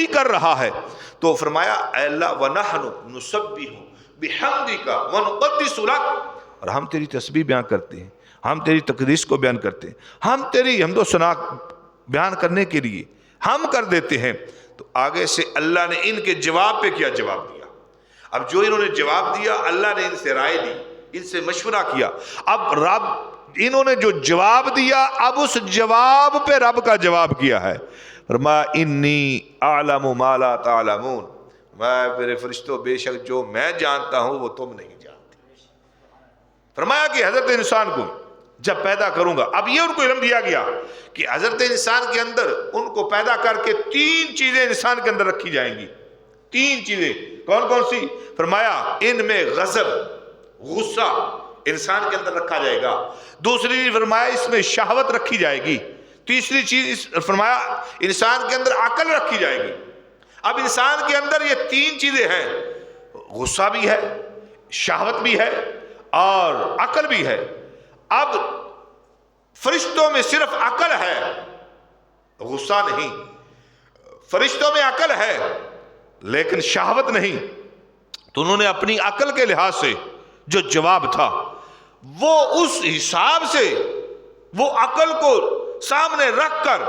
وہی کر رہا ہے. تو فرمایا اے اللہ وَنَحْنُ نُسَبِّحُ بِحَمْدِكَ وَنُقَدِّسُ لَكَ، اور ہم تیری تسبیح بیان کرتے ہیں، ہم تیری تقدیس کو بیان کرتے ہیں، ہم تیری حمد و ثنا بیان کرنے کے لیے ہم کر دیتے ہیں. تو آگے سے اللہ نے ان کے جواب پہ کیا جواب دیا. اب جو انہوں نے جواب دیا اللہ نے ان سے رائے لی، ان سے مشورہ کیا. اب رب انہوں نے جو جواب دیا اب اس جواب پہ رب کا جواب کیا ہے. فرمایا انی اعلم ما لا تعلمون، میرے فرشتوں بے شک جو میں جانتا ہوں وہ تم نہیں جانتے. فرمایا کہ حضرت انسان کو جب پیدا کروں گا، اب یہ ان کو علم دیا گیا کہ حضرت انسان کے اندر ان کو پیدا کر کے 3 چیزیں انسان کے اندر رکھی جائیں گی. 3 چیزیں کون کون سی؟ فرمایا ان میں غضب، غصہ انسان کے اندر رکھا جائے گا. دوسری فرمایا اس میں شہوت رکھی جائے گی. تیسری چیز فرمایا انسان کے اندر عقل رکھی جائے گی. اب انسان کے اندر یہ 3 چیزیں ہیں، غصہ بھی ہے، شہوت بھی ہے اور عقل بھی ہے. اب فرشتوں میں صرف عقل ہے، غصہ نہیں. فرشتوں میں عقل ہے لیکن شہوت نہیں. تو انہوں نے اپنی عقل کے لحاظ سے جو جواب تھا وہ اس حساب سے وہ عقل کو سامنے رکھ کر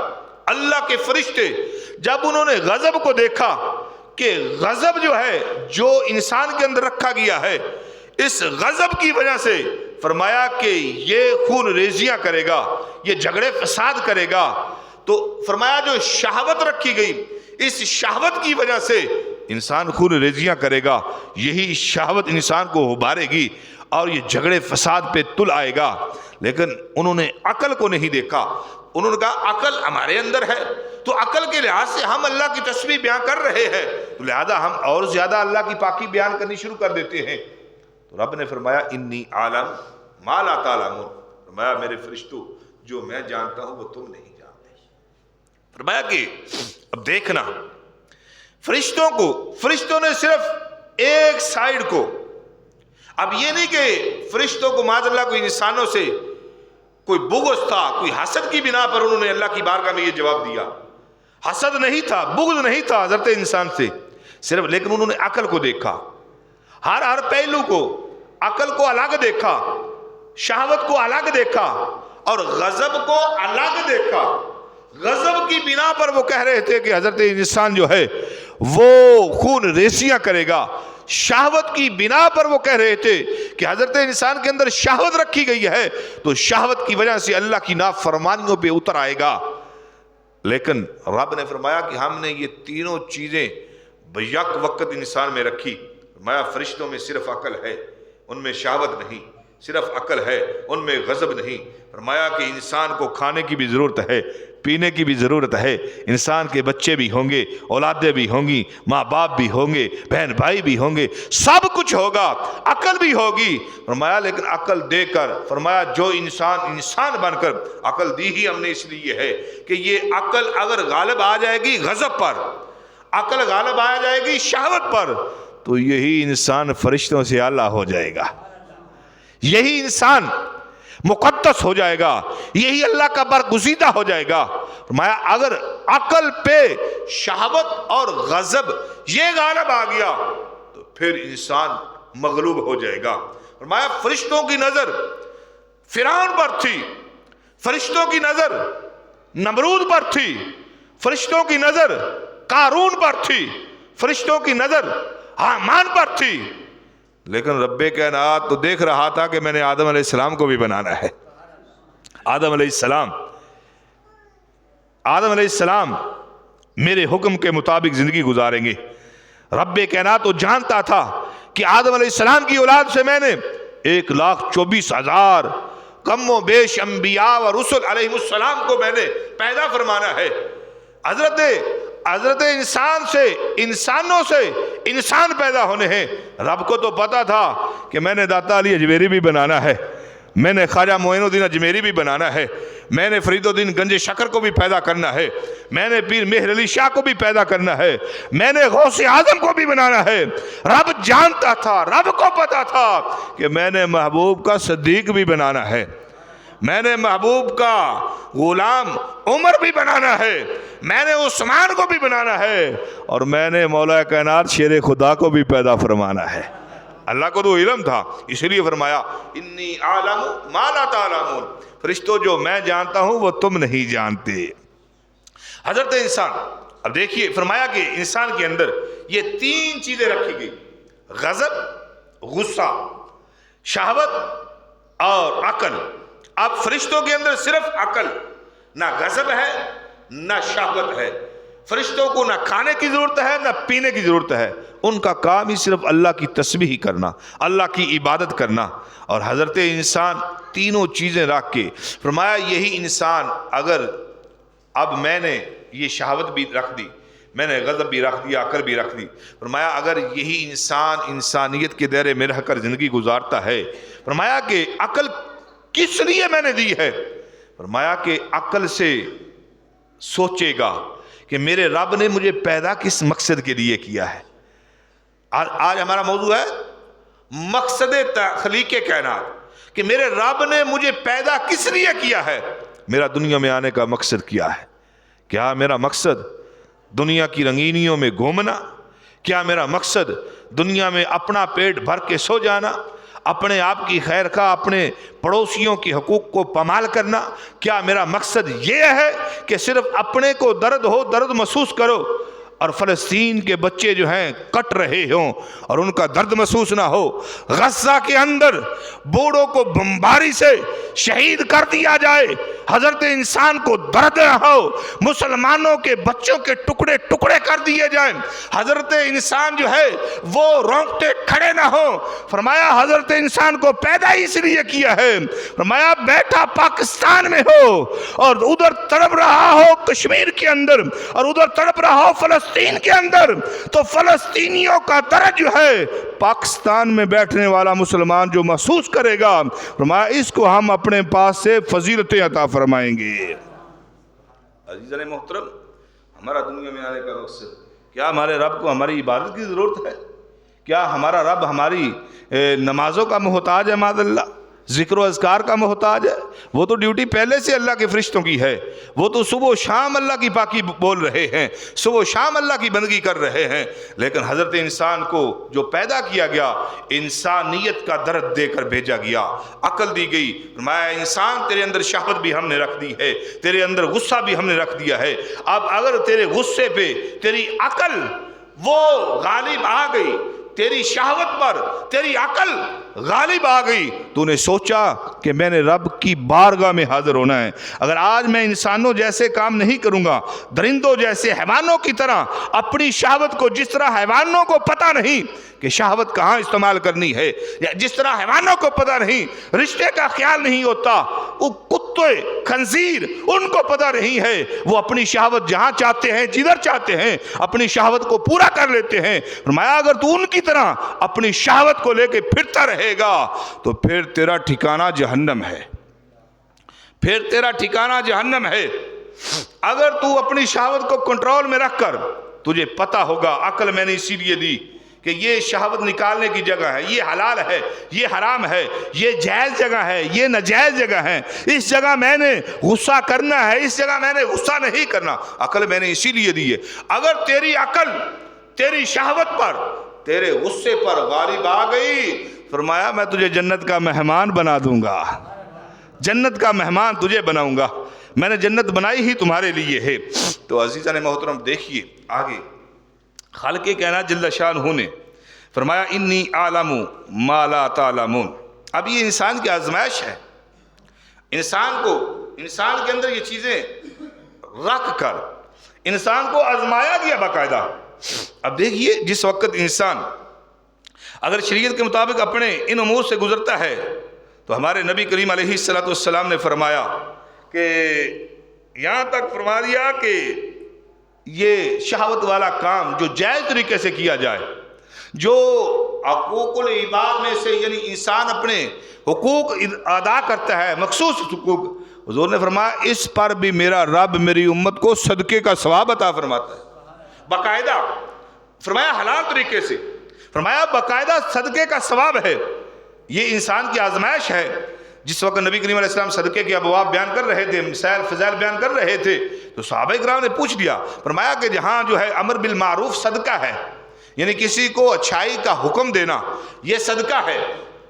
اللہ کے فرشتے جب انہوں نے غضب کو دیکھا کہ غضب جو ہے جو انسان کے اندر رکھا گیا ہے اس غضب کی وجہ سے فرمایا کہ یہ خون ریزیاں کرے گا، یہ جھگڑے فساد کرے گا. تو فرمایا جو شہوت رکھی گئی اس شہوت کی وجہ سے انسان خون ریزیاں کرے گا، یہی شہوت انسان کو ابھارے گی اور یہ جھگڑے فساد پہ تل آئے گا. لیکن انہوں نے عقل کو نہیں دیکھا. انہوں نے کہا عقل ہمارے اندر ہے تو عقل کے لحاظ سے ہم اللہ کی تسبیح بیان کر رہے ہیں تو لہذا ہم اور زیادہ اللہ کی پاکی بیان کرنی شروع کر دیتے ہیں. تو رب نے فرمایا انی عالم ما لا تعلمون، فرمایا میرے فرشتوں جو میں جانتا ہوں وہ تم نہیں جانتے. فرمایا کہ اب دیکھنا فرشتوں نے صرف ایک سائیڈ کو، اب یہ نہیں کہ فرشتوں کو معاذ اللہ کوئی انسانوں سے کوئی بغض تھا، کوئی حسد کی بنا پر انہوں نے اللہ کی بارگاہ میں یہ جواب دیا. حسد نہیں تھا، بغض نہیں تھا حضرت انسان سے صرف، لیکن انہوں نے عقل کو دیکھا، ہر پہلو کو، عقل کو الگ دیکھا، شہوت کو الگ دیکھا اور غضب کو الگ دیکھا. غضب کی بنا پر وہ کہہ رہے تھے کہ حضرت انسان جو ہے وہ خون ریزیاں کرے گا. شہوت کی بنا پر وہ کہہ رہے تھے کہ حضرت انسان کے اندر شہوت رکھی گئی ہے تو شہوت کی وجہ سے اللہ کی نافرمانیوں پہ اتر آئے گا. لیکن رب نے فرمایا کہ ہم نے یہ تینوں چیزیں بیک وقت انسان میں رکھی. فرمایا فرشتوں میں صرف عقل ہے، ان میں شہوت نہیں، صرف عقل ہے ان میں غضب نہیں. فرمایا کہ انسان کو کھانے کی بھی ضرورت ہے، پینے کی بھی ضرورت ہے، انسان کے بچے بھی ہوں گے، اولادیں بھی ہوں گی، ماں باپ بھی ہوں گے، بہن بھائی بھی ہوں گے، سب کچھ ہوگا، عقل بھی ہوگی. فرمایا لیکن عقل دے کر فرمایا جو انسان بن کر عقل دی ہی ہم نے اس لیے ہے کہ یہ عقل اگر غالب آ جائے گی غضب پر، عقل غالب آ جائے گی شہوت پر تو یہی انسان فرشتوں سے اعلیٰ ہو جائے گا، یہی انسان مقدس ہو جائے گا، یہی اللہ کا برگزیدہ ہو جائے گا. فرمایا اگر عقل پہ شہوت اور غضب یہ غالب آ گیا تو پھر انسان مغلوب ہو جائے گا. فرمایا فرشتوں کی نظر فرعون پر تھی، فرشتوں کی نظر نمرود پر تھی، فرشتوں کی نظر قارون پر تھی، فرشتوں کی نظر حامان پر تھی. لیکن رب کائنات تو دیکھ رہا تھا کہ میں نے آدم علیہ السلام کو بھی بنانا ہے. آدم علیہ السلام میرے حکم کے مطابق زندگی گزاریں گے. رب کائنات تو جانتا تھا کہ آدم علیہ السلام کی اولاد سے میں نے 1,24,000 کم و بیش انبیاء و رسل علیہ السلام کو میں نے پیدا فرمانا ہے. حضرت انسان سے انسانوں سے انسان پیدا ہونے ہیں. رب کو تو پتا تھا کہ میں نے داتا علی اجمیری بھی بنانا ہے، میں نے خواجہ معین الدین اجمیری بھی بنانا ہے، میں نے فرید الدین گنج شکر کو بھی پیدا کرنا ہے، میں نے پیر مہر علی شاہ کو بھی پیدا کرنا ہے، میں نے غوث اعظم کو بھی بنانا ہے. رب جانتا تھا، رب کو پتا تھا کہ میں نے محبوب کا صدیق بھی بنانا ہے، میں نے محبوب کا غلام عمر بھی بنانا ہے، میں نے عثمان کو بھی بنانا ہے، اور میں نے مولا کائنات شیر خدا کو بھی پیدا فرمانا ہے۔ اللہ کو تو علم تھا، اس لیے فرمایا انی اعلم ما لا تعلمون، فرشتوں جو میں جانتا ہوں وہ تم نہیں جانتے۔ حضرت انسان، اب دیکھیے فرمایا کہ انسان کے اندر یہ تین چیزیں رکھی گئی، غضب، غصہ، شہوت اور عقل۔ اب فرشتوں کے اندر صرف عقل، نہ غضب ہے نہ شہوت ہے۔ فرشتوں کو نہ کھانے کی ضرورت ہے نہ پینے کی ضرورت ہے، ان کا کام ہی صرف اللہ کی تسبیح کرنا، اللہ کی عبادت کرنا۔ اور حضرت انسان تینوں چیزیں رکھ کے فرمایا یہی انسان اگر اب میں نے یہ شہوت بھی رکھ دی، میں نے غضب بھی رکھ دیا، عقل بھی رکھ دی، فرمایا اگر یہی انسان انسانیت کے دائرے میں رہ کر زندگی گزارتا ہے، فرمایا کہ عقل کس لیے میں نے دی ہے؟ فرمایا کہ عقل سے سوچے گا کہ میرے رب نے مجھے پیدا کس مقصد کے لیے کیا ہے۔ آج ہمارا موضوع ہے مقصد تخلیق کائنات، کہ میرے رب نے مجھے پیدا کس لیے کیا ہے، میرا دنیا میں آنے کا مقصد کیا ہے؟ کیا میرا مقصد دنیا کی رنگینیوں میں گھومنا؟ کیا میرا مقصد دنیا میں اپنا پیٹ بھر کے سو جانا، اپنے آپ کی خیر خواہ، اپنے پڑوسیوں کی حقوق کو پامال کرنا؟ کیا میرا مقصد یہ ہے کہ صرف اپنے کو درد ہو، درد محسوس کرو، اور فلسطین کے بچے جو ہیں کٹ رہے ہوں اور ان کا درد محسوس نہ ہو؟ غزہ کے اندر بوڑھوں کو بمباری سے شہید کر دیا جائے، حضرت انسان کو درد نہ ہو؟ مسلمانوں کے بچوں کے ٹکڑے ٹکڑے کر دیے جائیں، حضرت انسان جو ہے وہ رونگٹے کھڑے نہ ہو؟ فرمایا حضرت انسان کو پیدا اس لیے کیا ہے، فرمایا بیٹھا پاکستان میں ہو اور ادھر تڑپ رہا ہو کشمیر کے اندر اور ادھر تڑپ رہا ہو فلسطین کے اندر، تو فلسطینیوں کا درد جو ہے پاکستان میں بیٹھنے والا مسلمان جو محسوس کرے گا، فرمایا اس کو ہم اپنے پاس سے فضیلتیں عطا فرمائیں گے۔ عزیزان محترم، ہمارا دنیا میں آنے کا مقصد کیا؟ ہمارے رب کو ہماری عبادت کی ضرورت ہے؟ کیا ہمارا رب ہماری نمازوں کا محتاج ہے؟ معاذ اللہ، ذکر و اذکار کا محتاج ہے؟ وہ تو ڈیوٹی پہلے سے اللہ کے فرشتوں کی ہے، وہ تو صبح و شام اللہ کی پاکی بول رہے ہیں، صبح و شام اللہ کی بندگی کر رہے ہیں۔ لیکن حضرت انسان کو جو پیدا کیا گیا، انسانیت کا درد دے کر بھیجا گیا، عقل دی گئی۔ فرمایا انسان تیرے اندر شہوت بھی ہم نے رکھ دی ہے، تیرے اندر غصہ بھی ہم نے رکھ دیا ہے، اب اگر تیرے غصے پہ تیری عقل وہ غالب آ گئی، تیری شہوت پر تیری عقل غالب آ گئی، تو نے سوچا کہ میں نے رب کی بارگاہ میں حاضر ہونا ہے۔ اگر آج میں انسانوں جیسے کام نہیں کروں گا، درندوں جیسے، حیوانوں کی طرح اپنی شہوت کو، جس طرح حیوانوں کو پتہ نہیں کہ شہوت کہاں استعمال کرنی ہے، یا جس طرح حیوانوں کو پتہ نہیں، رشتے کا خیال نہیں ہوتا، وہ کتے خنزیر ان کو پتہ نہیں ہے، وہ اپنی شہوت جہاں چاہتے ہیں، جدھر چاہتے ہیں اپنی شہوت کو پورا کر لیتے ہیں۔ فرمایا اگر تو ان کی طرح اپنی شہوت کو لے کے پھرتا رہے گا تو پھر تیرا ٹھکانہ جہنم ہے، پھر تیرا ٹھکانہ جہنم ہے۔ اگر تو اپنی شہوت کو کنٹرول میں رکھ کر، تجھے پتہ ہوگا عقل میں نے اسی لیے دی کہ یہ شہوت نکالنے کی جگہ ہے، یہ حلال ہے، یہ حرام ہے، یہ جائز جگہ ہے، یہ ناجائز جگہ ہے، اس جگہ میں نے غصہ کرنا ہے، اس جگہ میں نے غصہ نہیں کرنا، عقل میں نے اسی لیے دی ہے۔ اگر تیری عقل تیری شہوت پر، تیرے غصے پر غالب آ گئی، فرمایا میں تجھے جنت کا مہمان بنا دوں گا، جنت کا مہمان تجھے بناؤں گا، میں نے جنت بنائی ہی تمہارے لیے ہے۔ تو عزیزان محترم دیکھیے آگے خالق کائنات جل شانہ نے فرمایا انی اعلم ما لا تعلمون۔ اب یہ انسان کی آزمائش ہے، انسان کے اندر یہ چیزیں رکھ کر انسان کو آزمایا گیا باقاعدہ۔ اب دیکھیے جس وقت انسان اگر شریعت کے مطابق اپنے ان امور سے گزرتا ہے تو ہمارے نبی کریم علیہ السلام نے فرمایا کہ یہاں تک فرما دیا کہ یہ شہوت والا کام جو جائز طریقے سے کیا جائے، جو حقوق العباد میں سے یعنی انسان اپنے حقوق ادا کرتا ہے، مخصوص حقوق، حضور نے فرمایا اس پر بھی میرا رب میری امت کو صدقے کا ثواب عطا فرماتا ہے، باقاعدہ فرمایا حلال طریقے سے، فرمایا باقاعدہ صدقے کا ثواب ہے۔ یہ انسان کی آزمائش ہے۔ جس وقت نبی کریم علیہ السلام صدقے کے ابواب بیان کر رہے تھے، مسائل فضائل بیان کر رہے تھے، تو صحابہ کرام نے پوچھ لیا، فرمایا کہ جہاں جو ہے امر بالمعروف صدقہ ہے، یعنی کسی کو اچھائی کا حکم دینا یہ صدقہ ہے،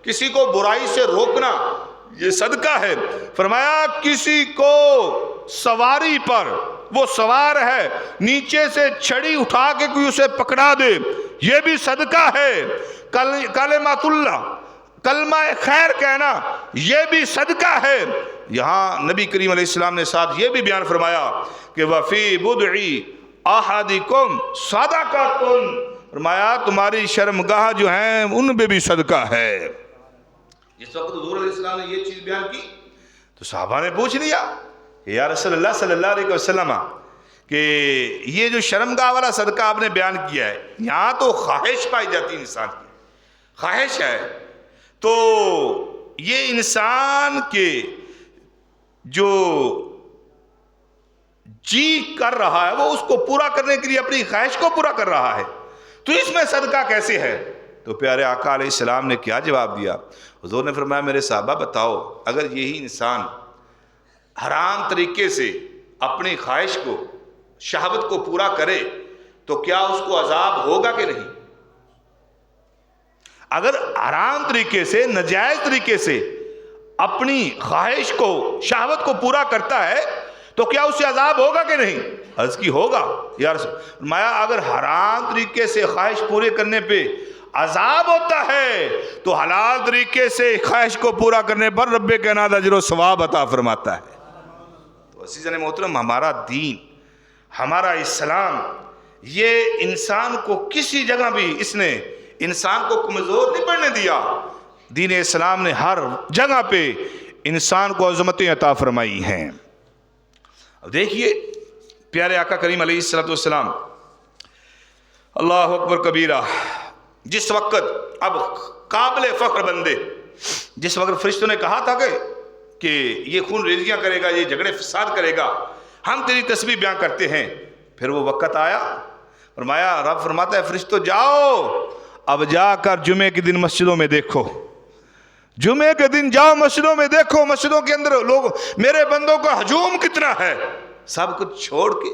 کسی کو برائی سے روکنا یہ صدقہ ہے، فرمایا کسی کو سواری پر، وہ سوار ہے، نیچے سے چھڑی اٹھا کے کوئی اسے پکڑا دے یہ بھی صدقہ ہے، کلمۃ اللہ، کلمہ خیر کہنا یہ بھی صدقہ ہے۔ یہاں نبی کریم علیہ السلام نے ساتھ یہ بھی بیان فرمایا کہ وَفِي بُضْعِ أَحَدِكُمْ صَدَقَةٌ، فرمایا تمہاری شرمگاہ جو ہیں ان پہ بھی صدقہ ہے۔ جس وقت حضور علیہ السلام نے یہ چیز بیان کی تو صحابہ نے پوچھ لیا کہ یا رسول اللہ صلی اللہ علیہ وسلم کہ یہ جو شرمگاہ والا صدقہ آپ نے بیان کیا ہے، یہاں تو خواہش پائی جاتی ہے، انسان کی خواہش ہے، تو یہ انسان کے جو جی کر رہا ہے وہ اس کو پورا کرنے کے لیے اپنی خواہش کو پورا کر رہا ہے، تو اس میں صدقہ کیسے ہے؟ تو پیارے آقا علیہ السلام نے کیا جواب دیا؟ حضور نے فرمایا میرے صحابہ بتاؤ، اگر یہی انسان حرام طریقے سے اپنی خواہش کو، شہوت کو پورا کرے تو کیا اس کو عذاب ہوگا کہ نہیں؟ اگر حرام طریقے سے، ناجائز طریقے سے اپنی خواہش کو، شہوت کو پورا کرتا ہے تو کیا اس سے عذاب ہوگا کہ نہیں؟ عرض کی ہوگا یا رسول اللہ۔ فرمایا اگر حرام طریقے سے خواہش پورے کرنے پہ عذاب ہوتا ہے تو حلال طریقے سے خواہش کو پورا کرنے پر رب کائنات اجر و ثواب عطا فرماتا ہے۔ تو عزیزان محترم، ہمارا دین، ہمارا اسلام، یہ انسان کو کسی جگہ بھی اس نے انسان کو کمزور نہیں پڑنے دیا، دین اسلام نے ہر جگہ پہ انسان کو عظمتیں عطا فرمائی ہیں۔ اب دیکھیے پیارے آقا کریم علیہ السلام، اللہ اکبر کبیرہ، جس وقت اب قابل فخر بندے، جس وقت فرشتوں نے کہا تھا کہ یہ خون ریزیاں کرے گا، یہ جھگڑے فساد کرے گا، ہم تیری تسبیح بیان کرتے ہیں، پھر وہ وقت آیا، فرمایا، رب فرماتا ہے فرشتوں جاؤ، اب جا کر جمعے کے دن مسجدوں میں دیکھو، جمعے کے دن جاؤ مسجدوں میں دیکھو، مسجدوں کے اندر لوگ، میرے بندوں کا ہجوم کتنا ہے، سب کچھ چھوڑ کے،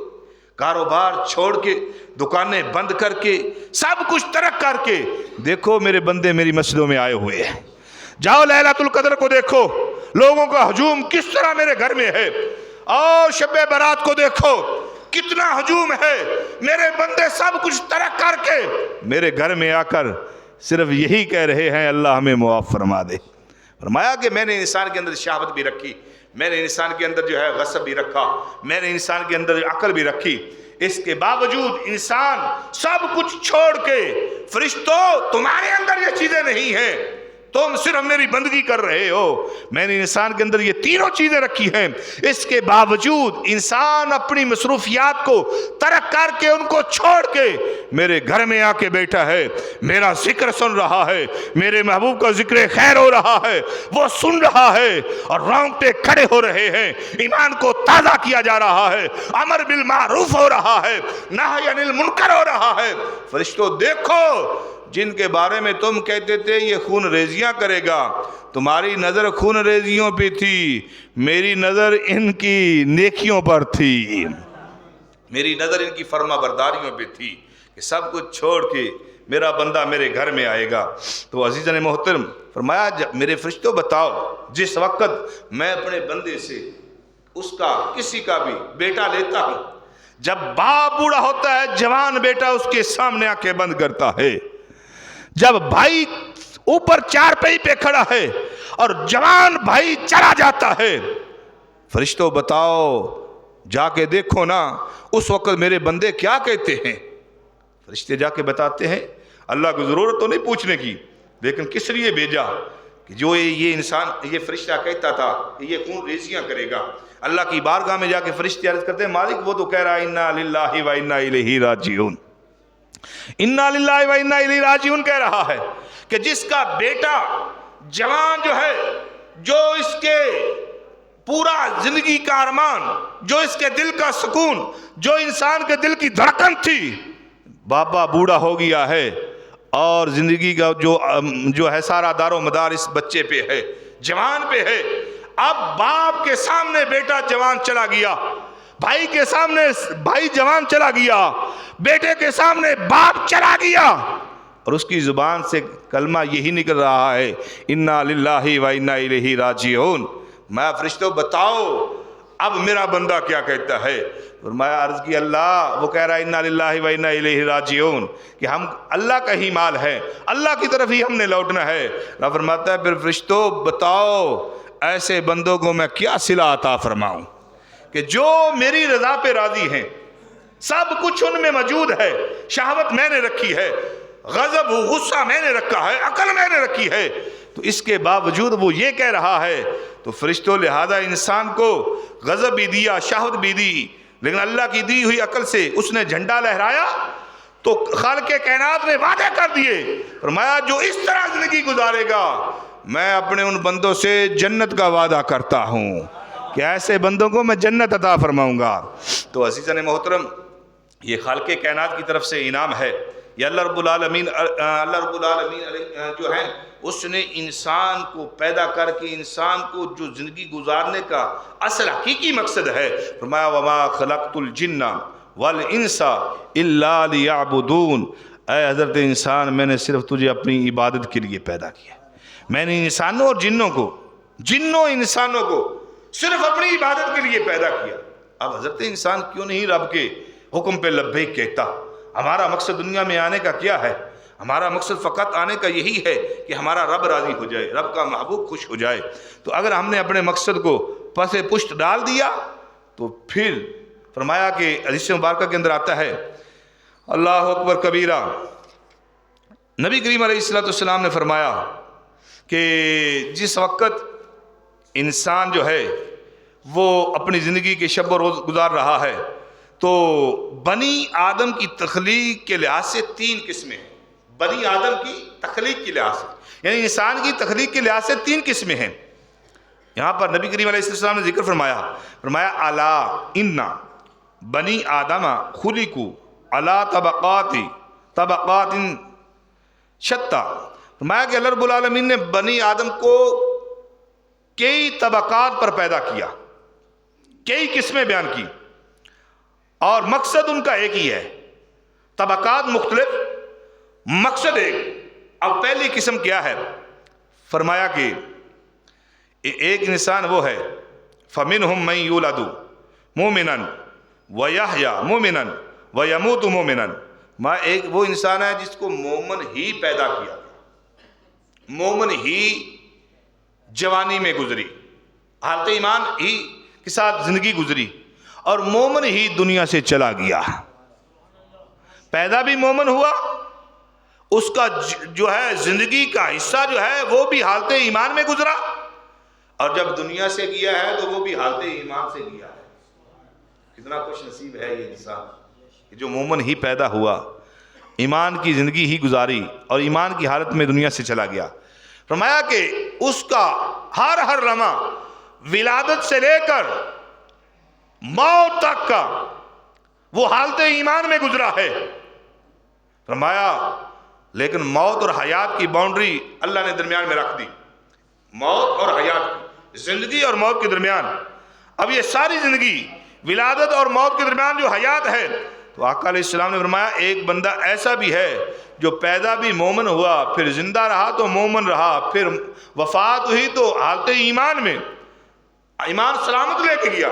کاروبار چھوڑ کے، دکانیں بند کر کے، سب کچھ ترک کر کے، دیکھو میرے بندے میری مسجدوں میں آئے ہوئے ہیں، جاؤ لیلۃ القدر کو دیکھو، لوگوں کا ہجوم کس طرح میرے گھر میں ہے، اور شب برات کو دیکھو کتنا ہجوم ہے، میرے بندے سب کچھ ترک کر کے میرے گھر میں آ کر صرف یہی کہہ رہے ہیں اللہ ہمیں معاف فرما دے۔ فرمایا کہ میں نے انسان کے اندر شہوت بھی رکھی، میں نے انسان کے اندر جو ہے غصب بھی رکھا، میں نے انسان کے اندر عقل بھی رکھی، اس کے باوجود انسان سب کچھ چھوڑ کے، فرشتوں تمہارے اندر یہ چیزیں نہیں ہیں، تم صرف میری بندگی کر رہے ہو، میں نے انسان کے اندر یہ تینوں چیزیں رکھی ہیں، اس کے باوجود انسان اپنی مصروفیات کو ترک کر کے، ان کو چھوڑ کے میرے گھر میں آ کے بیٹھا ہے، میرا ذکر سن رہا ہے، میرے محبوب کا ذکر خیر ہو رہا ہے، وہ سن رہا ہے اور رونگٹے کھڑے ہو رہے ہیں، ایمان کو تازہ کیا جا رہا ہے، امر بالمعروف ہو رہا ہے، نہی عن المنکر ہو رہا ہے۔ فرشتوں دیکھو، جن کے بارے میں تم کہتے تھے یہ خون ریزیاں کرے گا، تمہاری نظر خون ریزیوں پہ تھی، میری نظر ان کی نیکیوں پر تھی، میری نظر ان کی فرما برداریوں پہ تھی کہ سب کچھ چھوڑ کے میرا بندہ میرے گھر میں آئے گا۔ تو عزیزان محترم، فرمایا میرے فرشتوں بتاؤ، جس وقت میں اپنے بندے سے اس کا کسی کا بھی بیٹا لیتا ہوں، جب باپ بوڑھا ہوتا ہے، جوان بیٹا اس کے سامنے آنکھیں بند کرتا ہے، جب بھائی اوپر چارپائی پہ کھڑا ہے اور جوان بھائی چلا جاتا ہے، فرشتوں بتاؤ جا کے دیکھو نا اس وقت میرے بندے کیا کہتے ہیں۔ فرشتے جا کے بتاتے ہیں، اللہ کو ضرورت تو نہیں پوچھنے کی، لیکن کس لیے بھیجا کہ جو یہ انسان، یہ فرشتہ کہتا تھا کہ یہ خون ریزیاں کرے گا، اللہ کی بارگاہ میں جا کے فرشتے عرض کرتے ہیں مالک وہ تو کہہ رہا ہے انا للہ و انا الیہ راجعون، انا للہ و انا الیہ راجعون کہہ رہا ہے کہ جس کا بیٹا جوان جو ہے، جو اس کے پورا زندگی کا ارمان، جو اس کے دل کا سکون، جو انسان کے دل کی دھڑکن تھی، بابا بوڑھا ہو گیا ہے اور زندگی کا جو ہے سارا دار و مدار اس بچے پہ ہے، جوان پہ ہے. اب باپ کے سامنے بیٹا جوان چلا گیا, بھائی کے سامنے بھائی جوان چلا گیا, بیٹے کے سامنے باپ چلا گیا, اور اس کی زبان سے کلمہ یہی نکل رہا ہے انا للہ و انا الیہ راجعون. میں فرشتوں بتاؤ اب میرا بندہ کیا کہتا ہے؟ فرمایا عرض کی اللہ, وہ کہہ رہا ہے انا للہ و انا الیہ راجعون, کہ ہم اللہ کا ہی مال ہے, اللہ کی طرف ہی ہم نے لوٹنا ہے. اللہ فرماتا ہے پھر فرشتوں بتاؤ ایسے بندوں کو میں کیا صلہ عطا فرماؤں کہ جو میری رضا پہ راضی ہیں, سب کچھ ان میں موجود ہے, شہوت میں نے رکھی ہے, غضب غصہ میں نے رکھا ہے, عقل میں نے رکھی ہے, تو اس کے باوجود وہ یہ کہہ رہا ہے. تو فرشتوں لہذا انسان کو غضب بھی دیا, شہوت بھی دی, لیکن اللہ کی دی ہوئی عقل سے اس نے جھنڈا لہرایا تو خالق کائنات نے وعدے کر دیے. فرمایا جو اس طرح زندگی گزارے گا میں اپنے ان بندوں سے جنت کا وعدہ کرتا ہوں کہ ایسے بندوں کو میں جنت عطا فرماؤں گا. تو عزیزان محترم, یہ خالق کائنات کی طرف سے انعام ہے. یہ اللہ رب العالمین جو ہے اس نے انسان کو پیدا کر کے انسان کو جو زندگی گزارنے کا اصل حقیقی مقصد ہے, فرمایا وما خلقت الجن والانس الا لیعبدون. اے حضرت انسان, میں نے صرف تجھے اپنی عبادت کے لیے پیدا کیا. میں نے انسانوں اور جنوں انسانوں کو صرف اپنی عبادت کے لیے پیدا کیا. اب حضرت انسان کیوں نہیں رب کے حکم پہ لبیک کہتا؟ ہمارا مقصد دنیا میں آنے کا کیا ہے؟ ہمارا مقصد فقط آنے کا یہی ہے کہ ہمارا رب راضی ہو جائے, رب کا محبوب خوش ہو جائے. تو اگر ہم نے اپنے مقصد کو پس پشت ڈال دیا تو پھر فرمایا کہ حدیث مبارکہ کے اندر آتا ہے اللہ اکبر کبیرہ, نبی کریم علیہ السلام نے فرمایا کہ جس وقت انسان جو ہے وہ اپنی زندگی کے شب و روز گزار رہا ہے تو بنی آدم کی تخلیق کے لحاظ سے 3 قسمیں ہیں. بنی آدم کی تخلیق کے لحاظ سے, یعنی انسان کی تخلیق کے لحاظ سے 3 قسمیں ہیں. یہاں پر نبی کریم علیہ السلام نے ذکر فرمایا الا ان بنی آدم خلقوا علی طبقات شتى. فرمایا کہ اللہ رب العالمین نے بنی آدم کو کئی طبقات پر پیدا کیا, کئی قسمیں بیان کی, اور مقصد ان کا ایک ہی ہے. طبقات مختلف, مقصد ایک. اب پہلی قسم کیا ہے؟ فرمایا کہ ایک انسان وہ ہے فَمِنْهُمْ مَنْ يُولَدُ مُؤْمِنًا وَيَحْيَا مُؤْمِنًا وَيَمُوتُ مُؤْمِنًا. ایک وہ انسان ہے جس کو مومن ہی پیدا کیا, مومن ہی جوانی میں گزری, حالت ایمان ہی کے ساتھ زندگی گزری, اور مومن ہی دنیا سے چلا گیا. پیدا بھی مومن ہوا, اس کا جو ہے زندگی کا حصہ جو ہے وہ بھی حالت ایمان میں گزرا, اور جب دنیا سے گیا ہے تو وہ بھی حالت ایمان سے گیا ہے. کتنا خوش نصیب ہے یہ انسان کہ جو مومن ہی پیدا ہوا, ایمان کی زندگی ہی گزاری, اور ایمان کی حالت میں دنیا سے چلا گیا. فرمایا کہ اس کا ہر لمحہ ولادت سے لے کر موت تک کا وہ حالت ایمان میں گزرا ہے. فرمایا لیکن موت اور حیات کی باؤنڈری اللہ نے درمیان میں رکھ دی, موت اور حیات کی, زندگی اور موت کے درمیان. اب یہ ساری زندگی ولادت اور موت کے درمیان جو حیات ہے, تو آقا علیہ السلام نے فرمایا ایک بندہ ایسا بھی ہے جو پیدا بھی مومن ہوا, پھر زندہ رہا تو مومن رہا, پھر وفات ہوئی تو حالت ایمان میں ایمان سلامت لے کے گیا.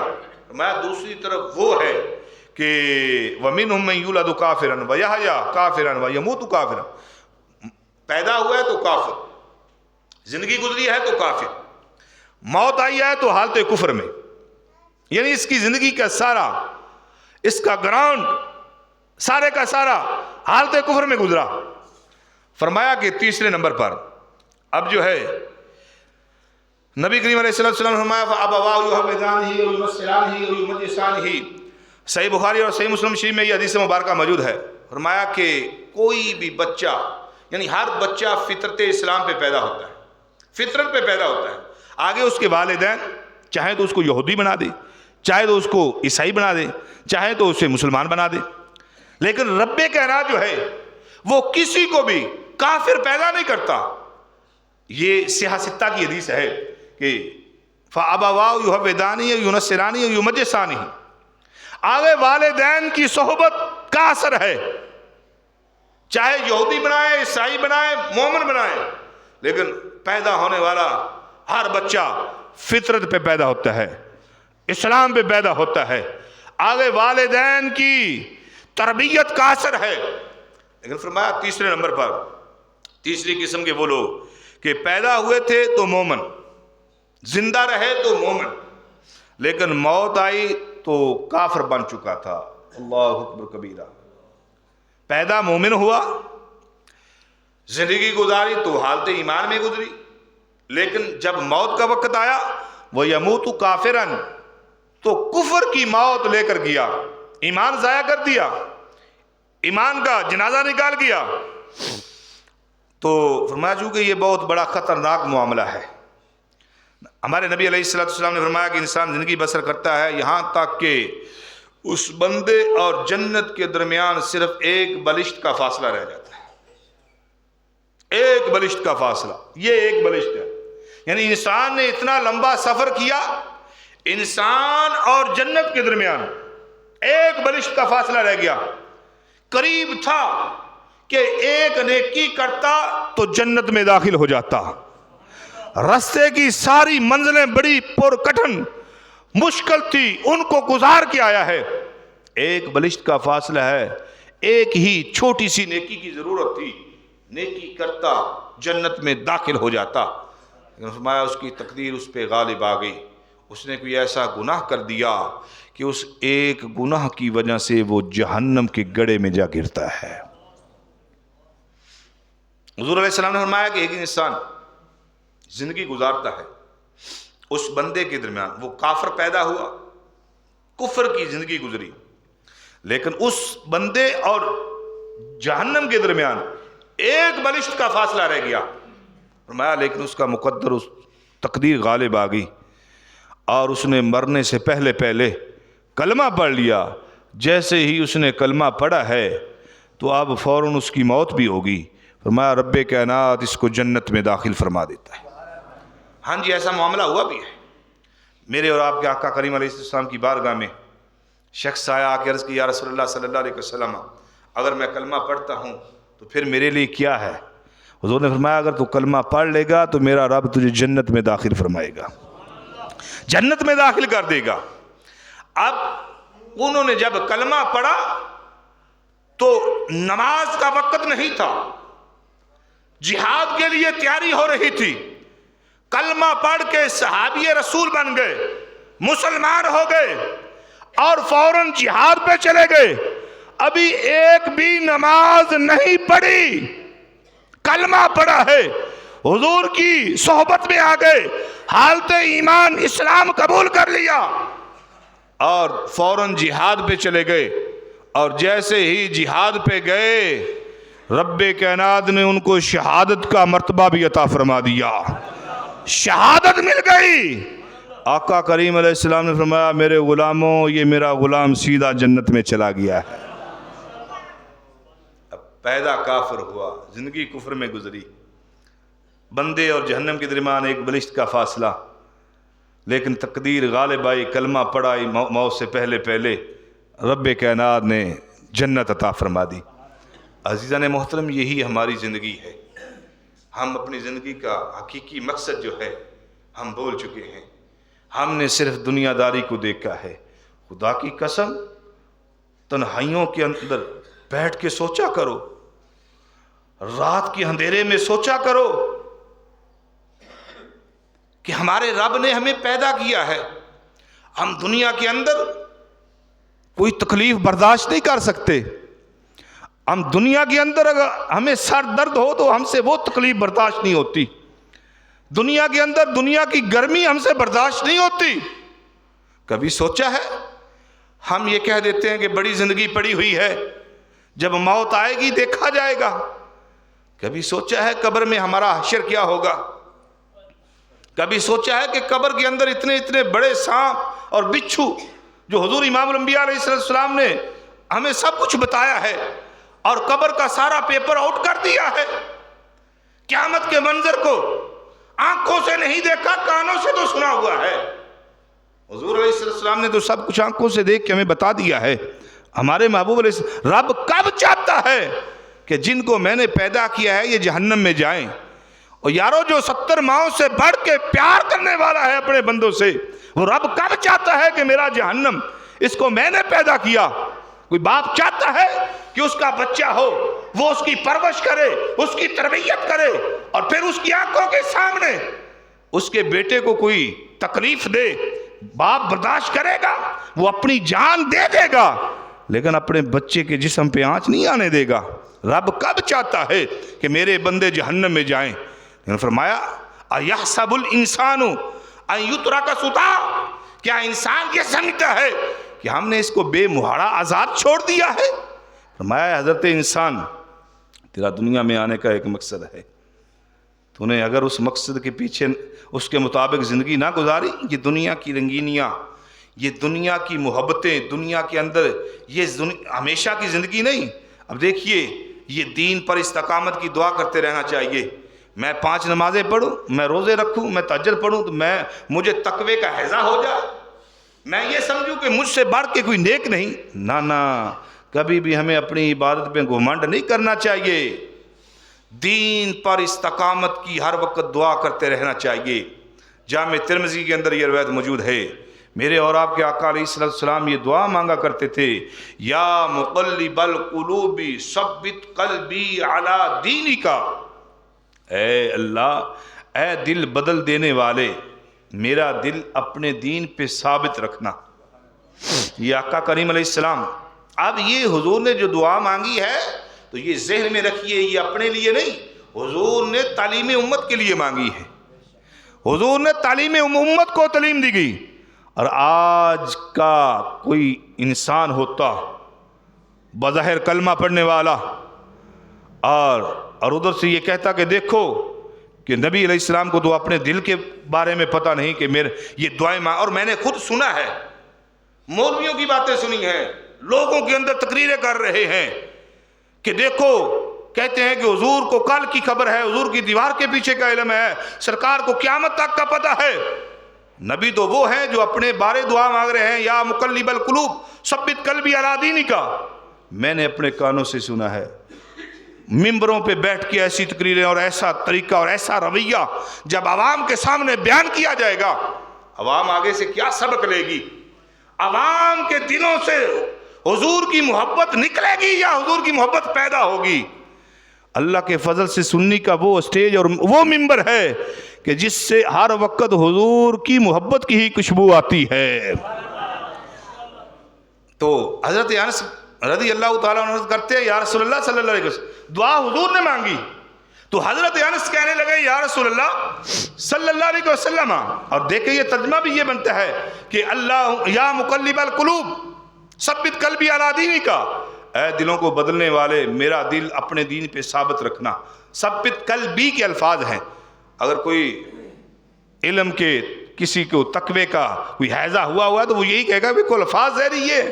میں دوسری طرف وہ ہے کہ وَمِنْهُمْ مَنْ يُولَدُ كَافِرًا وَيَحْيَا كَافِرًا وَيَمُوتُ كَافِرًا. پیدا ہوا ہے تو کافر, زندگی گزری ہے تو کافر, موت آئی ہے تو حالت کفر میں. یعنی اس کی زندگی کا سارا, اس کا گراؤنڈ سارے کا سارا حالت کفر میں گزرا. فرمایا کہ تیسرے نمبر پر اب جو ہے نبی کریم علیہ السلام نے فرمایا فَأَبَوَاهُ يُحَوِّدَانِهِ وَيُنَصِّرَانِهِ وَيُمَجِّسَانِهِ. صحیح بخاری اور صحیح مسلم شریف میں یہ حدیث مبارکہ موجود ہے. فرمایا کہ کوئی بھی بچہ, یعنی ہر بچہ فطرت اسلام پہ پیدا ہوتا ہے, فطرت پہ پیدا ہوتا ہے. آگے اس کے والدین چاہے تو اس کو یہودی بنا دے, چاہے تو اس کو عیسائی بنا دے, چاہے تو اسے مسلمان بنا دے, لیکن رب کائنات جو ہے وہ کسی کو بھی کافر پیدا نہیں کرتا. یہ صحیح ستہ کی حدیث ہے کہ فَأَبَوَاهُ يُحَوِّدَانِهِ يُنَصِّرَانِهِ يُمَجِّسَانِهِ، آگے والدین کی صحبت کا اثر ہے، چاہے یہودی بنائے، عیسائی بنائے، مومن بنائے، لیکن پیدا ہونے والا ہر بچہ فطرت پہ پیدا ہوتا ہے، اسلام پہ پیدا ہوتا ہے، آگے والدین کی تربیت کا اثر ہے۔ لیکن فرمایا تیسرے نمبر پر، تیسری قسم کے وہ لوگ کہ پیدا ہوئے تھے تو مومن، زندہ رہے تو مومن، لیکن موت آئی تو کافر بن چکا تھا۔ اللہ اکبر کبیرہ۔ پیدا مومن ہوا، زندگی گزاری تو حالت ایمان میں گزری، لیکن جب موت کا وقت آیا وہ یموت کافرن، تو کفر کی موت لے کر گیا، ایمان ضائع کر دیا، ایمان کا جنازہ نکال گیا۔ تو فرمایا چونکہ یہ بہت بڑا خطرناک معاملہ ہے۔ ہمارے نبی علیہ السلام نے فرمایا کہ انسان زندگی بسر کرتا ہے یہاں تک کہ اس بندے اور جنت کے درمیان صرف ایک بلشت کا فاصلہ رہ جاتا ہے، ایک بلشت کا فاصلہ، یہ ایک بلشت ہے، یعنی انسان نے اتنا لمبا سفر کیا، انسان اور جنت کے درمیان ایک بلشت کا فاصلہ رہ گیا، قریب تھا کہ ایک نیکی کرتا تو جنت میں داخل ہو جاتا۔ راستے کی ساری منزلیں بڑی پرکٹھن مشکل تھی، ان کو گزار کے آیا ہے، ایک بلشت کا فاصلہ ہے، ایک ہی چھوٹی سی نیکی کی ضرورت تھی، نیکی کرتا جنت میں داخل ہو جاتا۔ لیکن فرمایا اس کی تقدیر اس پہ غالب آ گئی، اس نے کوئی ایسا گناہ کر دیا کہ اس ایک گناہ کی وجہ سے وہ جہنم کے گڑھے میں جا گرتا ہے۔ حضور علیہ السلام نے فرمایا کہ ایک انسان زندگی گزارتا ہے، اس بندے کے درمیان وہ کافر پیدا ہوا، کفر کی زندگی گزری، لیکن اس بندے اور جہنم کے درمیان ایک بلشت کا فاصلہ رہ گیا۔ فرمایا لیکن اس کا مقدر، اس تقدیر غالب آ گئی اور اس نے مرنے سے پہلے پہلے کلمہ پڑھ لیا۔ جیسے ہی اس نے کلمہ پڑھا ہے تو اب فوراً اس کی موت بھی ہوگی۔ فرمایا رب کائنات اس کو جنت میں داخل فرما دیتا ہے۔ ہاں جی، ایسا معاملہ ہوا بھی ہے۔ میرے اور آپ کے آقا کریم علیہ السلام کی بارگاہ میں شخص آیا، آ کے عرض کی یا رسول اللہ صلی اللہ علیہ وسلم، اگر میں کلمہ پڑھتا ہوں تو پھر میرے لیے کیا ہے؟ حضور نے فرمایا اگر تو کلمہ پڑھ لے گا تو میرا رب تجھے جنت میں داخل فرمائے گا، جنت میں داخل کر دے گا۔ اب انہوں نے جب کلمہ پڑھا تو نماز کا وقت نہیں تھا، جہاد کے لیے تیاری ہو رہی تھی، کلمہ پڑھ کے صحابی رسول بن گئے، مسلمان ہو گئے اور فوراً جہاد پہ چلے گئے۔ ابھی ایک بھی نماز نہیں پڑھی، کلمہ پڑھا ہے، حضور کی صحبت میں آ گئے، حالت ایمان اسلام قبول کر لیا اور فوراً جہاد پہ چلے گئے۔ اور جیسے ہی جہاد پہ گئے رب کائنات نے ان کو شہادت کا مرتبہ بھی عطا فرما دیا، شہادت مل گئی۔ آقا کریم علیہ السلام نے فرمایا میرے غلاموں، یہ میرا غلام سیدھا جنت میں چلا گیا ہے۔ اب پیدا کافر ہوا، زندگی کفر میں گزری، بندے اور جہنم کے درمیان ایک بلشت کا فاصلہ، لیکن تقدیر غالب آئی، کلمہ پڑھائی موت سے پہلے پہلے، رب کائنات نے جنت عطا فرما دی۔ عزیزان محترم، یہی ہماری زندگی ہے۔ ہم اپنی زندگی کا حقیقی مقصد جو ہے ہم بھول چکے ہیں، ہم نے صرف دنیا داری کو دیکھا ہے۔ خدا کی قسم، تنہائیوں کے اندر بیٹھ کے سوچا کرو، رات کے اندھیرے میں سوچا کرو کہ ہمارے رب نے ہمیں پیدا کیا ہے، ہم دنیا کے اندر کوئی تکلیف برداشت نہیں کر سکتے، ہم دنیا کے اندر اگر ہمیں سر درد ہو تو ہم سے وہ تکلیف برداشت نہیں ہوتی، دنیا کے اندر دنیا کی گرمی ہم سے برداشت نہیں ہوتی۔ کبھی سوچا ہے؟ ہم یہ کہہ دیتے ہیں کہ بڑی زندگی پڑی ہوئی ہے، جب موت آئے گی دیکھا جائے گا۔ کبھی سوچا ہے قبر میں ہمارا حشر کیا ہوگا؟ کبھی سوچا ہے کہ قبر کے اندر اتنے اتنے بڑے سانپ اور بچھو، جو حضور امام الانبیاء علیہ السلام نے ہمیں سب کچھ بتایا ہے اور قبر کا سارا پیپر آؤٹ کر دیا ہے، قیامت کے منظر کو آنکھوں سے نہیں دیکھا، کانوں سے تو سنا ہوا ہے۔ حضور علیہ السلام نے تو سب کچھ آنکھوں سے دیکھ کے ہمیں بتا دیا ہے۔ ہمارے محبوب علیہ السلام، رب کب چاہتا ہے کہ جن کو میں نے پیدا کیا ہے یہ جہنم میں جائیں؟ اور یارو جو 70 ماؤں سے بڑھ کے پیار کرنے والا ہے اپنے بندوں سے، وہ رب کب چاہتا ہے کہ میرا جہنم، اس کو میں نے پیدا کیا۔ کوئی باپ چاہتا ہے کہ اس کا بچہ ہو، وہ اس کی پرورش کرے، اس کی تربیت کرے، اور پھر اس کی آنکھوں کے سامنے اس کے بیٹے کو کوئی تکلیف دے؟ باپ برداشت کرے گا، وہ اپنی جان دے دے گا، لیکن اپنے بچے کے جسم پہ آنچ نہیں آنے دے گا۔ رب کب چاہتا ہے کہ میرے بندے جہنم میں جائیں؟ انہوں نے فرمایا اَيَحْسَبُ الْإِنسَانُ أَن يُتْرَكَ سُدًى، کیا انسان یہ سمجھتا ہے کہ ہم نے اس کو بے مہارا آزاد چھوڑ دیا ہے؟ فرمایا حضرت انسان، تیرا دنیا میں آنے کا ایک مقصد ہے، تو نے اگر اس مقصد کے پیچھے اس کے مطابق زندگی نہ گزاری، یہ دنیا کی رنگینیاں، یہ دنیا کی محبتیں، دنیا کے اندر یہ ہمیشہ کی زندگی نہیں۔ اب دیکھیے، یہ دین پر استقامت کی دعا کرتے رہنا چاہیے۔ میں 5 نمازیں پڑھوں، میں روزے رکھوں، میں تہجد پڑھوں، تو مجھے تقوی کا حیضہ ہو جائے، میں یہ سمجھوں کہ مجھ سے بڑھ کے کوئی نیک نہیں۔ نہ، کبھی بھی ہمیں اپنی عبادت پہ گھمنڈ نہیں کرنا چاہیے۔ دین پر استقامت کی ہر وقت دعا کرتے رہنا چاہیے۔ جامع ترمذی کے اندر یہ روایت موجود ہے، میرے اور آپ کے آقا علیہ السلام یہ دعا مانگا کرتے تھے، یا مقلب القلوب ثبت قلبی علی دینک، اے اللہ، اے دل بدل دینے والے، میرا دل اپنے دین پہ ثابت رکھنا۔ یہ آقا کریم علیہ السلام، اب یہ حضور نے جو دعا مانگی ہے تو یہ ذہن میں رکھیے، یہ اپنے لیے نہیں، حضور نے تعلیم امت کے لیے مانگی ہے۔ حضور نے تعلیم امت کو تعلیم دی گئی۔ اور آج کا کوئی انسان ہوتا بظاہر کلمہ پڑھنے والا اور ادھر سے یہ کہتا کہ دیکھو کہ نبی علیہ السلام کو تو اپنے دل کے بارے میں پتہ نہیں کہ میرے یہ دعائیں اور میں نے خود سنا ہے، مولویوں کی باتیں سنی ہیں، لوگوں کے اندر تقریریں کر رہے ہیں کہ دیکھو، کہتے ہیں کہ حضور کو کل کی خبر ہے، حضور کی دیوار کے پیچھے کا علم ہے، سرکار کو قیامت تک کا پتہ ہے۔ نبی تو وہ ہیں جو اپنے بارے دعا مانگ رہے ہیں، یا مقلب القلوب ثبت قلبی علی دینک۔ میں نے اپنے کانوں سے سنا ہے، ممبروں پہ بیٹھ کے ایسی تقریریں اور ایسا طریقہ اور ایسا رویہ جب عوام کے سامنے بیان کیا جائے گا، عوام آگے سے کیا سبق لے گی؟ عوام کے دلوں سے حضور کی محبت نکلے گی یا حضور کی محبت پیدا ہوگی؟ اللہ کے فضل سے سنی کا وہ اسٹیج اور وہ ممبر ہے کہ جس سے ہر وقت حضور کی محبت کی ہی خوشبو آتی ہے۔ تو حضرت انس رضی اللہ تعالیٰ عنہ کرتے ہیں، یا رسول اللہ صلی اللہ علیہ وسلم، دعا حضور نے مانگی تو حضرت انس کہنے لگے، یا رسول اللہ صلی اللہ علیہ وسلم، اور دیکھیں یہ ترجمہ بھی یہ بنتا ہے کہ اللہ یا مقلب القلوب ثبت قلبی علی دینک، اے دلوں کو بدلنے والے، میرا دل اپنے دین پہ ثابت رکھنا۔ ثبت قلبی کے الفاظ ہیں۔ اگر کوئی علم کے کسی کو تقوی کا کوئی حیضہ ہوا ہے تو وہ یہی کہے گا کہ کوئی الفاظ زہری ہے،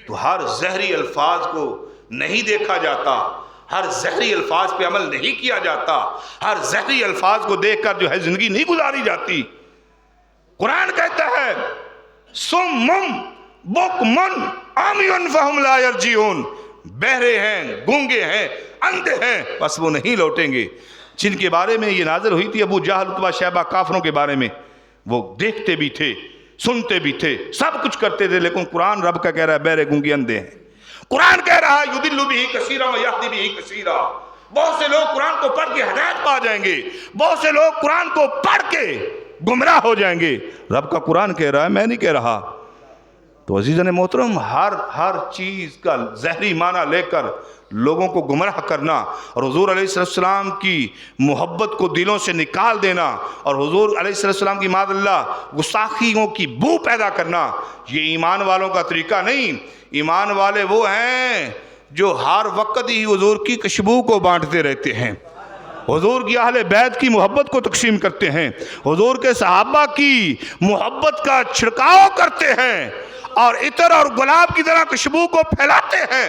تو ہر زہری الفاظ کو نہیں دیکھا جاتا، ہر زہری الفاظ پہ عمل نہیں کیا جاتا، ہر زہری الفاظ کو دیکھ کر جو ہے زندگی نہیں گزاری جاتی۔ قرآن کہتا ہے سمم بکمن عمی فہم لا یرجعون، بہرے ہیں، گونگے ہیں، اندھے ہیں، بس وہ نہیں لوٹیں گے۔ جن کے بارے میں یہ نازل ہوئی تھی ابو جہل، عتبہ، شیبہ، کافروں کے بارے میں، وہ دیکھتے بھی تھے، سنتے بھی تھے، سب کچھ کرتے تھے، لیکن قرآن رب کا کہہ رہا ہے بہرے گونگے اندھے ہیں۔ قرآن کہہ رہا ہے یضل بہ کثیرا ویہدی بہ کثیرا، بہت سے لوگ قرآن کو پڑھ کے ہدایت پا جائیں گے، بہت سے لوگ قرآن کو پڑھ کے گمراہ ہو جائیں گے۔ رب کا قرآن کہہ رہا ہے، میں نہیں کہہ رہا۔ تو عزیزان محترم، ہر چیز کا زہری معنی لے کر لوگوں کو گمراہ کرنا اور حضور علیہ السلام کی محبت کو دلوں سے نکال دینا اور حضور علیہ السلام کی معاذ اللہ گستاخیوں کی بو پیدا کرنا، یہ ایمان والوں کا طریقہ نہیں۔ ایمان والے وہ ہیں جو ہر وقت ہی حضور کی خوشبو کو بانٹتے رہتے ہیں، حضور کی اہل بیت کی محبت کو تقسیم کرتے ہیں، حضور کے صحابہ کی محبت کا چھڑکاؤ کرتے ہیں اور عطر اور گلاب کی طرح خوشبو کو پھیلاتے ہیں۔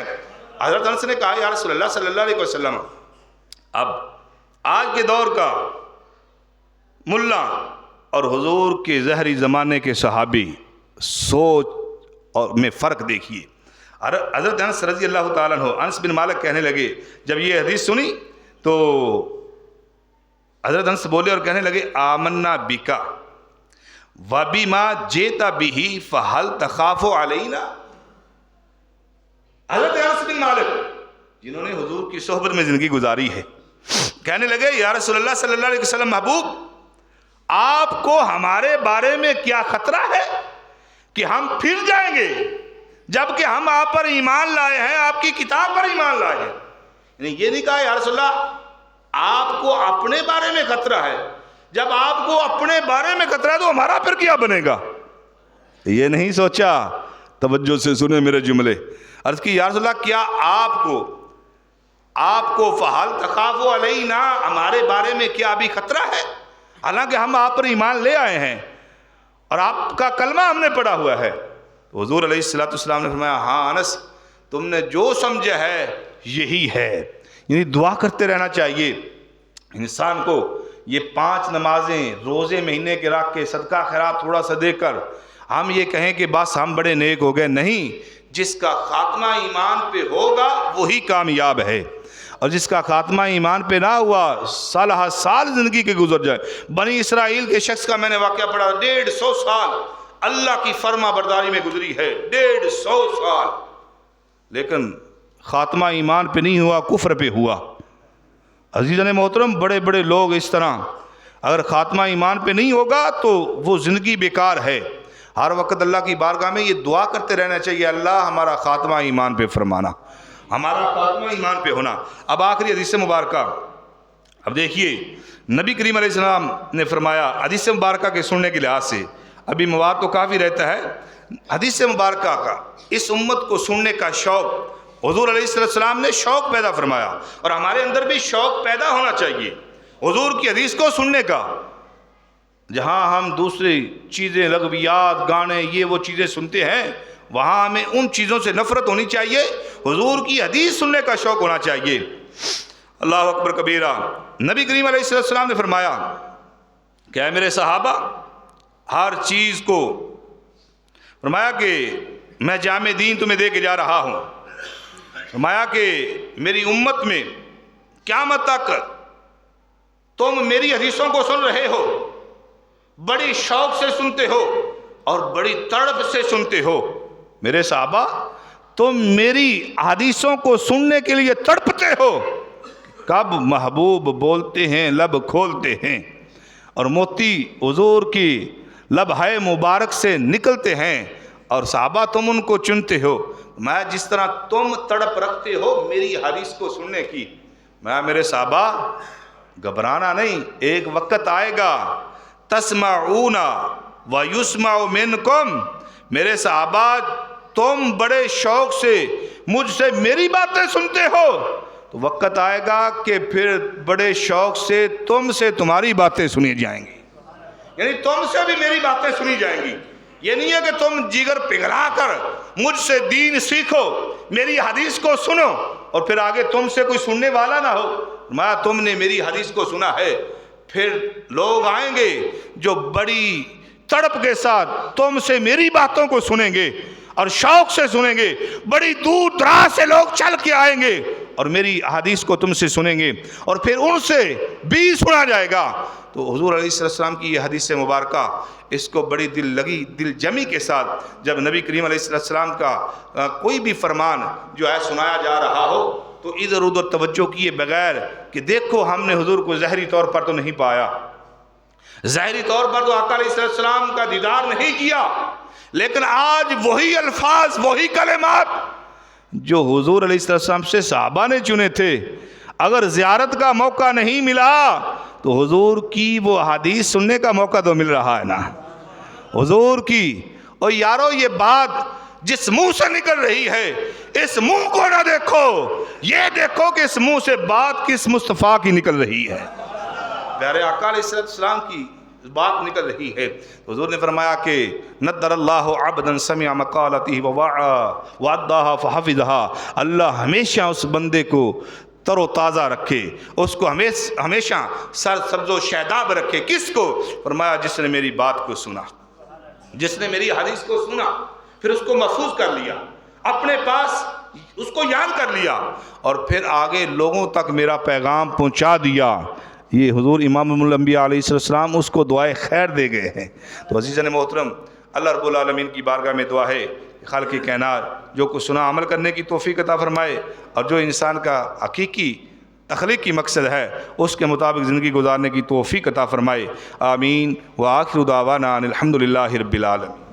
حضرت انس نے کہا، یا رسول اللہ صلی اللہ علیہ وسلم، اب آج کے دور کا ملا اور حضور کے ظہری زمانے کے صحابی سوچ اور میں فرق دیکھیے. حضرت انس رضی اللہ تعالیٰ عنہ، انس بن مالک کہنے لگے جب یہ حدیث سنی تو حضرت انس بولے اور کہنے لگے آمنا بکا وبما جیت بہ فہل تخاف علینا. حضرت انس بن مالک جنہوں نے حضور کی صحبت میں زندگی گزاری ہے کہنے لگے یا رسول اللہ صلی اللہ علیہ وسلم، محبوب آپ کو ہمارے بارے میں کیا خطرہ ہے کہ ہم پھر جائیں گے جبکہ ہم آپ پر ایمان لائے ہیں، آپ کی کتاب پر ایمان لائے ہیں. یعنی یہ نہیں کہا یا رسول اللہ آپ کو اپنے بارے میں خطرہ ہے، جب آپ کو اپنے بارے میں خطرہ ہے تو ہمارا پھر کیا بنے گا. یہ نہیں سوچا. توجہ سے سنیں میرے جملے. عرض کی یا رسول اللہ کیا آپ کو فحال تخاف علینا ہمارے بارے میں کیا ابھی خطرہ ہے، حالانکہ ہم آپ پر ایمان لے آئے ہیں اور آپ کا کلمہ ہم نے پڑھا ہوا ہے. تو حضور علیہ السلام نے فرمایا ہاں انس تم نے جو سمجھا ہے یہی ہے. یعنی دعا کرتے رہنا چاہیے انسان کو. یہ 5 نمازیں روزے مہینے کے رکھ کے صدقہ خیرات تھوڑا سا دے کر ہم یہ کہیں کہ بس ہم بڑے نیک ہو گئے، نہیں. جس کا خاتمہ ایمان پہ ہوگا وہی کامیاب ہے، اور جس کا خاتمہ ایمان پہ نہ ہوا سالہ سال زندگی کے گزر جائے. بنی اسرائیل کے شخص کا میں نے واقعہ پڑھا 150 سال اللہ کی فرما برداری میں گزری ہے، 150 سال، لیکن خاتمہ ایمان پہ نہیں ہوا، کفر پہ ہوا. عزیزان محترم بڑے بڑے لوگ اس طرح اگر خاتمہ ایمان پہ نہیں ہوگا تو وہ زندگی بیکار ہے. ہر وقت اللہ کی بارگاہ میں یہ دعا کرتے رہنا چاہیے اللہ ہمارا خاتمہ ایمان پہ فرمانا، ہمارا خاتمہ ایمان پہ ہونا. اب آخری حدیث مبارکہ، اب دیکھیے نبی کریم علیہ السلام نے فرمایا حدیث مبارکہ کے سننے کے لحاظ سے ابھی مواد تو کافی رہتا ہے، حدیث مبارکہ کا اس امت کو سننے کا شوق حضور علیہ السلام نے شوق پیدا فرمایا، اور ہمارے اندر بھی شوق پیدا ہونا چاہیے حضور کی حدیث کو سننے کا. جہاں ہم دوسری چیزیں لغویات گانے یہ وہ چیزیں سنتے ہیں وہاں ہمیں ان چیزوں سے نفرت ہونی چاہیے، حضور کی حدیث سننے کا شوق ہونا چاہیے. اللہ اکبر کبیرہ. نبی کریم علیہ السلام نے فرمایا کہ اے میرے صحابہ ہر چیز کو، فرمایا کہ میں جامع دین تمہیں دے کے جا رہا ہوں. فرمایا کہ میری امت میں قیامت تک تم میری حدیثوں کو سن رہے ہو، بڑی شوق سے سنتے ہو اور بڑی تڑپ سے سنتے ہو. میرے صحابہ تم میری حدیثوں کو سننے کے لیے تڑپتے ہو. کب محبوب بولتے ہیں لب کھولتے ہیں اور موتی حضور کی لبہائے مبارک سے نکلتے ہیں، اور صحابہ تم ان کو چنتے ہو. میں جس طرح تم تڑپ رکھتے ہو میری حدیث کو سننے کی، میں میرے صحابہ گھبرانا نہیں. ایک وقت آئے گا تسمعون ویسمع منکم، میرے صحابہ تم بڑے شوق سے مجھ سے میری باتیں سنتے ہو، تو وقت آئے گا کہ پھر بڑے شوق سے تم سے تمہاری باتیں سنی جائیں گی. یعنی تم سے بھی میری باتیں سنی جائیں گی. یہ نہیں ہے کہ تم جگر پگھلا کر مجھ سے دین سیکھو، میری حدیث کو سنو اور پھر آگے تم سے کوئی سننے والا نہ ہو. میں تم نے میری حدیث کو سنا ہے، پھر لوگ آئیں گے جو بڑی تڑپ کے ساتھ تم سے میری باتوں کو سنیں گے اور شوق سے سنیں گے. بڑی دور دراز سے لوگ چل کے آئیں گے اور میری حدیث کو تم سے سنیں گے اور پھر ان سے بھی سنا جائے گا. تو حضور علیہ السلام کی یہ حدیث مبارکہ اس کو بڑی دل لگی، دل جمی کے ساتھ جب نبی کریم علیہ السلام کا کوئی بھی فرمان جو ہے سنایا جا رہا ہو تو ادھر ادھر توجہ کیے بغیر کہ دیکھو ہم نے حضور کو ظاہری طور پر تو نہیں پایا، ظاہری طور پر تو آقا علیہ السلام کا دیدار نہیں کیا، لیکن آج وہی الفاظ وہی کلمات جو حضور علیہ السلام سے صحابہ نے چنے تھے، اگر زیارت کا موقع نہیں ملا تو حضور کی وہ حدیث سننے کا موقع تو مل رہا ہے نا حضور کی. اور یارو یہ بات جس منہ سے نکل رہی ہے اس منہ کو نہ دیکھو، یہ دیکھو کہ اس منہ سے بات کس مصطفیٰ کی نکل رہی ہے، پیارے آقا علیہ السلام کی بات نکل رہی ہے. حضور نے فرمایا کہ نذر اللہ عبدا سمع مقالتہ ووعى واداها فحفظها، اللہ ہمیشہ اس بندے کو تر و تازہ رکھے، اس کو ہمیشہ سر سبز و شاداب رکھے۔ کس کو؟ فرمایا جس نے میری بات کو سنا، جس نے میری حدیث کو سنا، پھر اس کو محفوظ کر لیا، اپنے پاس اس کو یاد کر لیا، اور پھر آگے لوگوں تک میرا پیغام پہنچا دیا۔ یہ حضور امام الانبیاء علیہ السلام اس کو دعائے خیر دے گئے ہیں۔ تو عزیزان محترم، اللہ رب العالمین کی بارگاہ میں دعا ہے کہ خالق کائنات جو کچھ سنا عمل کرنے کی توفیق عطا فرمائے، اور جو انسان کا حقیقی تخلیقی مقصد ہے اس کے مطابق زندگی گزارنے کی توفیق عطا فرمائے۔ آمین۔ وآخر دعوانا ان الحمد للہ رب العالمین۔